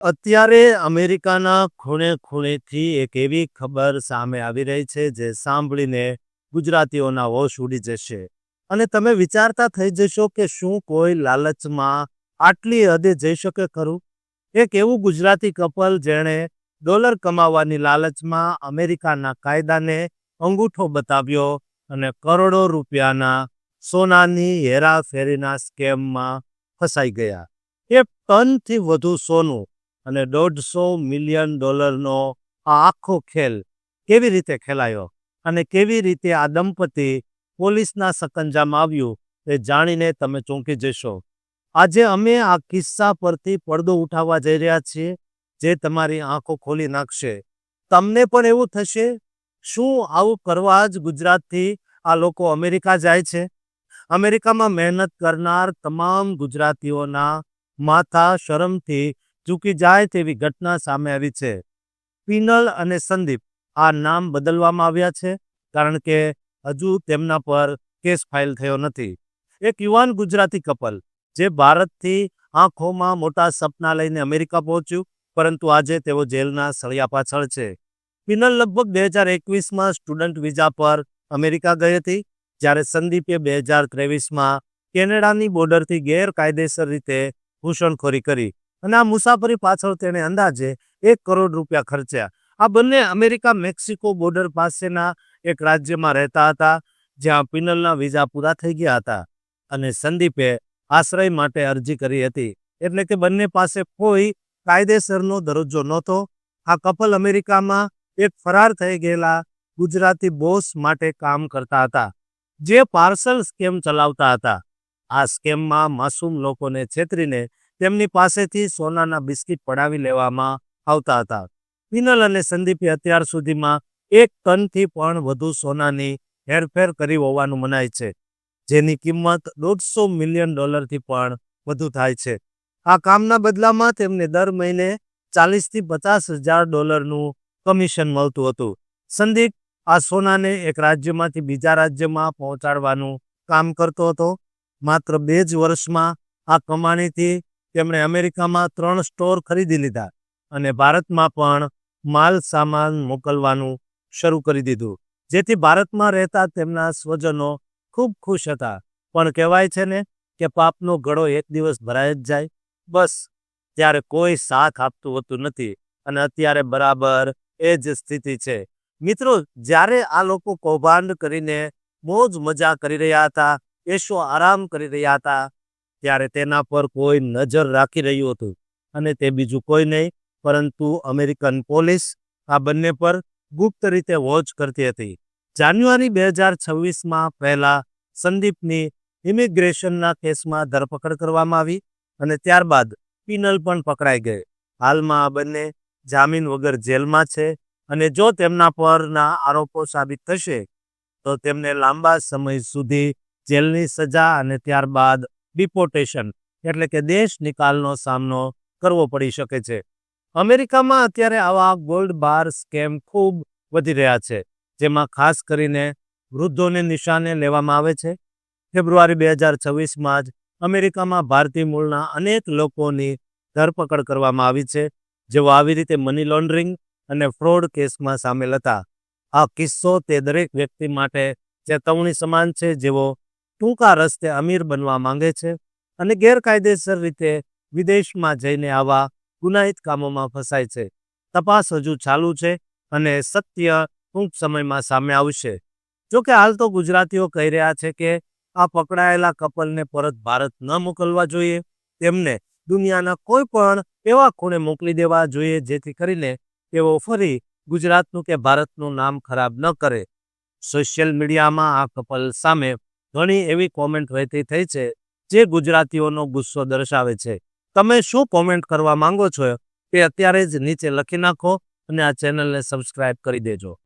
અત્યારે અમેરિકાના ખૂણે-ખૂણેથી એક એવી ખબર સામે આવી રહી છે જે સાંભળીને ગુજરાતીઓના હોશ ઉડી જશે. અને તમે વિચારતા થઈ જશો કે શું કોઈ લાલચમાં આટલી હદે જઈ શકે ખરું? એક એવું ગુજરાતી કપલ જેણે ડોલર કમાવાની લાલચમાં અમેરિકાના કાયદાને અંગૂઠો બતાવ્યો અને કરોડો રૂપિયાના સોનાની હેરાફેરીના સ્કેમમાં ફસાઈ ગયા. 1 ટનથી વધુ સોનું અને $150 મિલિયન આ આખો ખેલ કેવી રીતે ખેલાયો અને કેવી રીતે આ દંપતી પોલીસના સકંજામાં આવ્યું તે જાણીને તમે ચોંકી જશો. આજે અમે આ કિસ્સા પરથી પડદો ઉઠાવવા જઈ રહ્યા છીએ જે તમારી આંખો ખોલી નાખશે. તમને પણ એવું થશે, શું આવું કરવા જ ગુજરાતથી આ લોકો અમેરિકા જાય છે? અમેરિકામાં મહેનત કરનાર તમામ ગુજરાતીઓના માથા શરમથી ઝૂકી જાય તેવી ઘટના સામે આવી છે. પિનલ અને સંદીપ આ નામ બદલવામાં આવ્યા છે કારણ કે હજુ તેમના પર કેસ ફાઇલ થયો નથી. એક યુવાન ગુજરાતી કપલ જે ભારતથી આંખોમાં મોટા સપના લઈને અમેરિકા પહોંચ્યું, પરંતુ આજે તેઓ જેલના સળિયા પાછળ છે. પિનલ લગભગ 2021માં સ્ટુડન્ટ વિઝા પર અમેરિકા ગઈ હતી, જ્યારે સંદીપે 2023માં કેનેડાની બોર્ડરથી ગેરકાયદેસર રીતે ઘૂસણખોરી કરી અને આ મુસાફરી પાછળ તેણે અંદાજે $1 કરોડ ખર્ચ્યા. આ બંને અમેરિકા મેક્સિકો બોર્ડર પાસેના એક રાજ્યમાં રહેતા હતા, જ્યાં પિનલના વિઝા પૂરા થઈ ગયા હતા અને સંદીપે આશ્રય માટે અરજી કરી હતી. એટલે કે બંને પાસે કોઈ કાયદેસરનો દરજ્જો નહોતો. આ કપલ અમેરિકામાં એક ફરાર થઈ ગયેલા ગુજરાતી બોસ માટે કામ કરતા હતા, જે પાર્સલ સ્કેમ ચલાવતા હતા. આ સ્કેમમાં માસૂમ લોકોને છેતરીને તેમની પાસેથી સોનાના બિસ્કિટ પડાવી લેવામાં આવતા હતા. પિનલ અને સંદીપે અત્યાર સુધીમાં 1 ટનથી પણ વધુ સોનાની હેરફેર કરી હોવાનું મનાય છે, જેની કિંમત $150 મિલિયન પણ વધુ થાય છે. આ કામના બદલામાં તેમને દર મહિને $40,000 થી $50,000 કમિશન મળતું હતું. સંદીપ આ સોનાને એક રાજ્યમાંથી બીજા રાજ્યમાં પહોંચાડવાનું કામ કરતો હતો. માત્ર 2 જ વર્ષમાં આ કમાણીથી તેમણે અમેરિકામાં 3 સ્ટોર ખરીદી લીધા અને ભારતમાં પણ માલ સામાન મોકલવાનું શરૂ કરી દીધું, જેથી ભારતમાં રહેતા તેમના સ્વજનો ખૂબ ખુશ હતા. પણ કહેવાય છે ને કે પાપનો ઘડો એક દિવસ ભરાઈ જ જાય. બસ ત્યારે કોઈ સાથ આપતું હોતું નથી અને અત્યારે બરાબર એ જ સ્થિતિ છે. મિત્રો, જ્યારે આ લોકો કૌભાંડ કરીને મોજ મજા કરી રહ્યા હતા, એશો આરામ કરી રહ્યા હતા, ત્યારે તેના પર કોઈ નજર રાખી રહ્યું હતું અને તે બીજું કોઈ નહીં પરંતુ અમેરિકન પોલીસ આ બંને પર ગુપ્ત રીતે વોચ કરતી હતી. જાન્યુઆરી 2026માં પહેલા સંદીપની ઇમિગ્રેશનના કેસમાં ધરપકડ કરવામાં આવી અને ત્યારબાદ પિનલ પણ પકડાઈ ગઈ. હાલમાં આ બંને જામીન વગર જેલમાં છે અને જો તેમના પરના આરોપો સાબિત થશે તો તેમને લાંબા સમય સુધી જેલની સજા અને ત્યારબાદ ડિપોર્ટેશન એટલે કે દેશ નિકાલનો સામનો કરવો પડી શકે છે. અમેરિકામાં અત્યારે આવા ગોલ્ડ બાર સ્કેમ ખૂબ વધી રહ્યા છે, જેમાં ખાસ કરીને વૃદ્ધોને નિશાને લેવામાં આવે છે. ફેબ્રુઆરી 2026માં જ અમેરિકામાં ભારતીય મૂળના અનેક લોકોની ધરપકડ કરવામાં આવી છે, જેઓ આવી રીતે મની લોન્ડરિંગ અને ફ્રોડ કેસમાં સામેલ હતા. આ કિસ્સો તે દરેક વ્યક્તિ માટે ચેતવણી સમાન છે જેઓ ટૂંકા રસ્તે અમીર બનવા માંગે છે અને ગેરકાયદેસર રીતે વિદેશમાં જઈને આવા ગુનાહિત કામોમાં ફસાય છે. તપાસ હજુ ચાલુ છે અને સત્ય ટૂંક સમયમાં સામે આવશે. જોકે હાલ તો ગુજરાતીઓ કહી રહ્યા છે કે આ પકડાયેલા કપલને પરત ભારત ન મોકલવા જોઈએ, તેમને દુનિયાના કોઈ પણ એવા ખૂણે મોકલી દેવા જોઈએ જેથી કરીને તેઓ ફરી ગુજરાતનું કે ભારતનું નામ ખરાબ ન કરે. સોશિયલ મીડિયામાં આ કપલ સામે ઘણી એવી કોમેન્ટ વહેતી થઈ છે જે ગુજરાતીઓનો ગુસ્સો દર્શાવે છે. તમે શું કોમેન્ટ કરવા માંગો છો તે અત્યારે જ નીચે લખી નાખો અને આ ચેનલને સબસ્ક્રાઇબ કરી દેજો.